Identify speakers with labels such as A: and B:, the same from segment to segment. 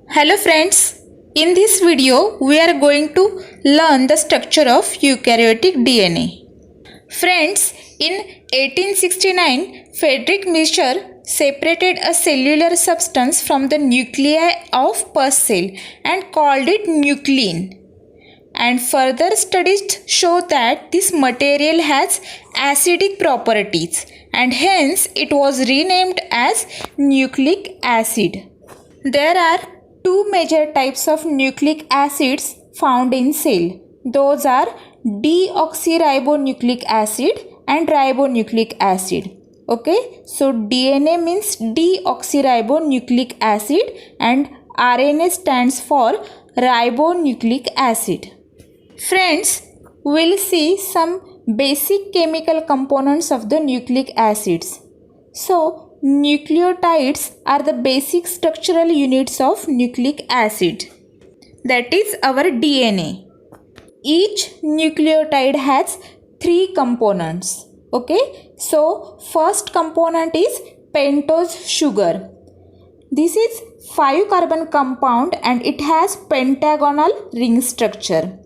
A: Hello friends, in this video we are going to learn the structure of eukaryotic DNA. Friends, in 1869, Friedrich Miescher separated a cellular substance from the nuclei of pus cell and called it nuclein. And further studies show that this material has acidic properties and hence it was renamed as nucleic acid. There are two major types of nucleic acids found in cell. Those are deoxyribonucleic acid and ribonucleic acid. Okay, so DNA means deoxyribonucleic acid and RNA stands for ribonucleic acid. Friends, we'll see some basic chemical components of the nucleic acids. So, nucleotides are the basic structural units of nucleic acid. That is our DNA. Each nucleotide has three components. Okay, so first component is pentose sugar. This is 5 carbon compound and it has pentagonal ring structure.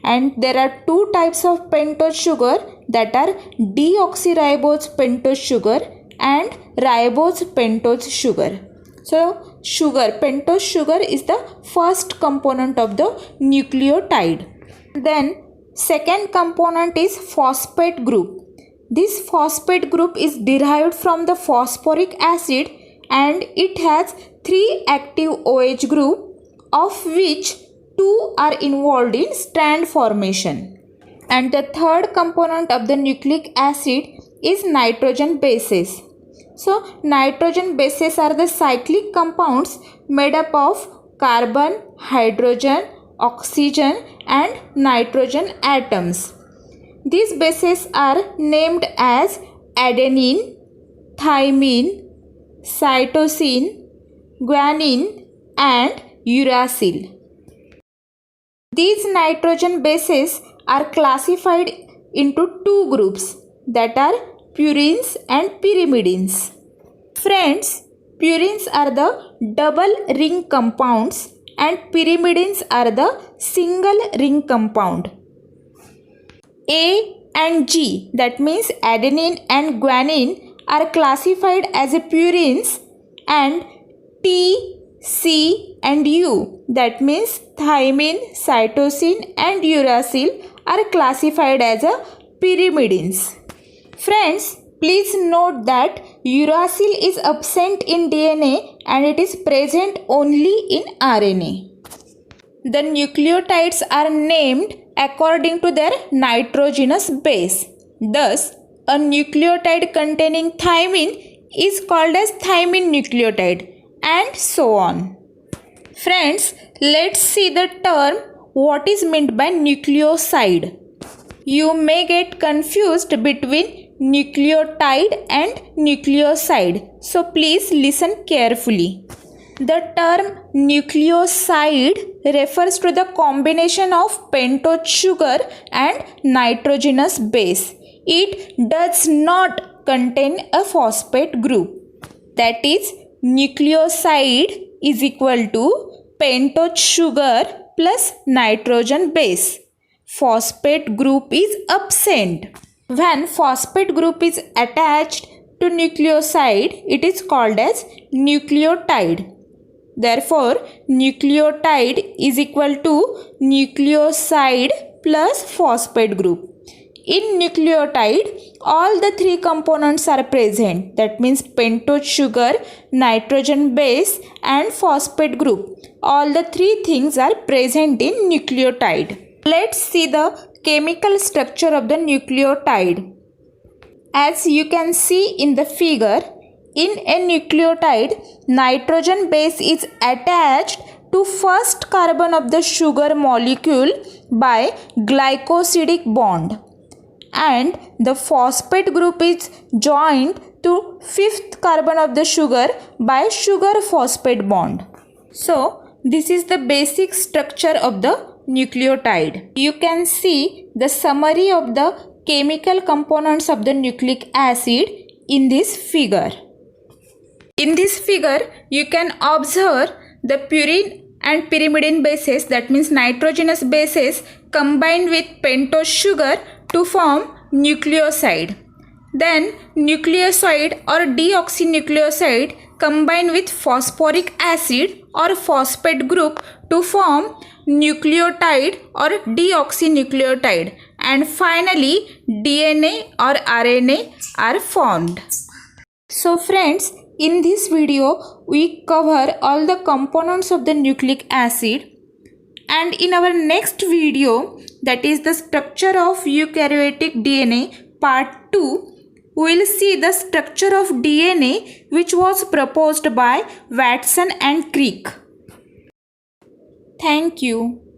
A: And there are two types of pentose sugar, that are deoxyribose pentose sugar and ribose pentose sugar. So pentose sugar is the first component of the nucleotide. Then second component is phosphate group. This phosphate group is derived from the phosphoric acid and it has 3 active OH group, of which 2 are involved in strand formation. And the third component of the nucleic acid is nitrogen bases. So nitrogen bases are the cyclic compounds made up of carbon, hydrogen, oxygen and nitrogen atoms. These bases are named as adenine, thymine, cytosine, guanine and uracil. These nitrogen bases are classified into two groups, that are purines and pyrimidines. Friends, purines are the double ring compounds and pyrimidines are the single ring compound. A and G, that means adenine and guanine, are classified as purines, and T, C and U, that means thymine, cytosine and uracil, are classified as pyrimidines. Friends, please note that uracil is absent in DNA and it is present only in RNA. The nucleotides are named according to their nitrogenous base. Thus, a nucleotide containing thymine is called as thymine nucleotide, and so on. Friends, let's see the term what is meant by nucleoside. You may get confused between nucleotide and nucleoside, so please listen carefully. The term nucleoside refers to the combination of pentose sugar and nitrogenous base. It does not contain a phosphate group. That is, nucleoside is equal to pentose sugar plus nitrogen base. Phosphate group is absent. When phosphate group is attached to nucleoside, it is called as nucleotide. Therefore, nucleotide is equal to nucleoside plus phosphate group. In nucleotide, all the three components are present. That means pentose sugar, nitrogen base and phosphate group. All the three things are present in nucleotide. Let's see the chemical structure of the nucleotide. As you can see in the figure, in a nucleotide, nitrogen base is attached to first carbon of the sugar molecule by glycosidic bond, and the phosphate group is joined to fifth carbon of the sugar by sugar phosphate bond. So, this is the basic structure of the nucleotide. You can see the summary of the chemical components of the nucleic acid in this figure. In this figure, you can observe the purine and pyrimidine bases, that means nitrogenous bases, combine with pentose sugar to form nucleoside. Then nucleoside or deoxynucleoside combine with phosphoric acid or phosphate group to form nucleotide or deoxynucleotide, and finally DNA or RNA are formed. So friends, in this video we cover all the components of the nucleic acid, and in our next video, that is the structure of eukaryotic DNA part 2, we will see the structure of DNA which was proposed by Watson and Crick. Thank you.